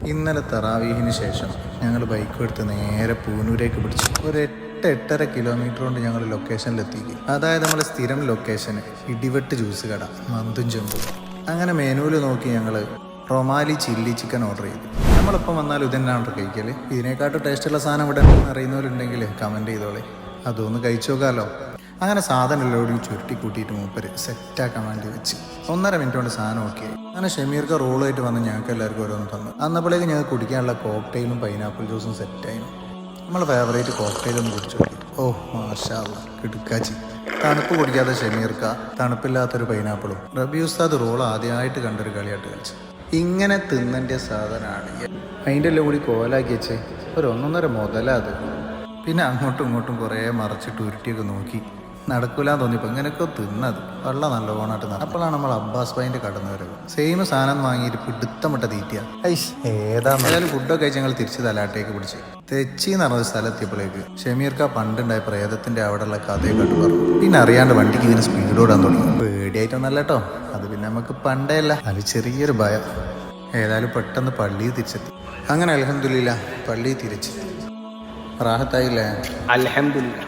ഇന്നലെ തറാവീഹിന് ശേഷം ഞങ്ങൾ ബൈക്ക് എടുത്ത് നേരെ പൂനൂരേക്ക് പിടിച്ചു. ഒരു 8-8.5 കിലോമീറ്റർ കൊണ്ട് ഞങ്ങൾ ലൊക്കേഷനിലെത്തിക്ക്. അതായത് നമ്മളെ സ്ഥിരം ലൊക്കേഷന് ഇടിവെട്ട് ജ്യൂസ് കട മന്തും ചെമ്പും. അങ്ങനെ മെനുവിൽ നോക്കി ഞങ്ങൾ റൊമാലി ചില്ലി ചിക്കൻ ഓർഡർ ചെയ്തു. നമ്മളിപ്പം വന്നാലും ഇതന്നെയാണ് കഴിക്കൽ. ഇതിനെക്കാട്ടും ടേസ്റ്റുള്ള സാധനം ഇവിടെ അറിയുന്നവരുണ്ടെങ്കിൽ കമൻറ്റ് ചെയ്തോളെ, അതൊന്ന് കഴിച്ചു നോക്കാമല്ലോ. അങ്ങനെ സാധനം എല്ലാം ചുരുട്ടി കൂട്ടിയിട്ട് മൂപ്പര് സെറ്റാക്കാൻ വേണ്ടി വെച്ച് 1.5 മിനിറ്റ് കൊണ്ട് സാധനം ഓക്കെ. അങ്ങനെ ഷമീർക്ക് റോളായിട്ട് വന്ന് ഞങ്ങൾക്ക് എല്ലാവർക്കും ഓരോന്ന് തന്നു. അന്നപ്പോഴേക്ക് ഞങ്ങൾക്ക് കുടിക്കാനുള്ള കോക്ടെയിലും പൈനാപ്പിൾ ജ്യൂസും സെറ്റായിരുന്നു. നമ്മൾ ഫേവറേറ്റ് കോക്ടെയിലൊന്ന് കുടിച്ചു നോക്കി. ഓ മാഷാ അല്ലാ, കിടുക്കാച്ചി. തണുപ്പ് കുടിക്കാത്ത ഷമീർക്ക തണുപ്പില്ലാത്തൊരു പൈനാപ്പിളും. റബി ഉസ്താദ് റോൾ ആദ്യമായിട്ട് കണ്ടൊരു കളിയായിട്ട് കളിച്ചു. ഇങ്ങനെ തിന്നേണ്ട സാധനമാണ്. അതിൻ്റെ എല്ലാം കൂടി കോലാക്കി വെച്ച് ഒരു 1.5 മുതലാത്. പിന്നെ അങ്ങോട്ടും ഇങ്ങോട്ടും കുറേ മറച്ചിട്ട് ഉരുട്ടിയൊക്കെ നോക്കി നടക്കൂലാന്ന് തോന്നിയപ്പോൾ ഇങ്ങനെയൊക്കെ തിന്നത് വെള്ളം നല്ല ഓണായിട്ട് നടന്നു. അപ്പോഴാണ് നമ്മൾ അബ്ബാസ് ഭായിൻ്റെ കടന്നു വരവ്. സെയിം സാധനം വാങ്ങിയിട്ട് പിടുത്തമിട്ട തീറ്റിയ. ഏതായാലും ഫുഡൊക്കെ കഴിച്ച് ഞങ്ങൾ തിരിച്ച് തലാട്ടേക്ക് പിടിച്ച് തെച്ചി എന്ന് പറഞ്ഞൊരു സ്ഥലത്തിയപ്പോഴേക്ക് ഷമീർക്ക പണ്ടുണ്ടായ പ്രേതത്തിൻ്റെ അവിടെയുള്ള കഥയൊക്കെ കേട്ട് പറഞ്ഞു. പിന്നെ അറിയാണ്ട് വണ്ടിക്ക് ഇങ്ങനെ സ്പീഡ് ഓടാൻ തുടങ്ങി. പേടിയായിട്ടൊന്നല്ല കേട്ടോ, അത് പിന്നെ നമുക്ക് പണ്ടേ അല്ല, അത് ചെറിയൊരു ഭയം. ഏതായാലും പെട്ടെന്ന് പള്ളിയിൽ തിരിച്ചെത്തി. അങ്ങനെ അൽഹംദുലില്ലാ പള്ളിയിൽ തിരിച്ചെത്തി. റാഹത്തായില്ലേ? അൽഹംദുലില്ലാ.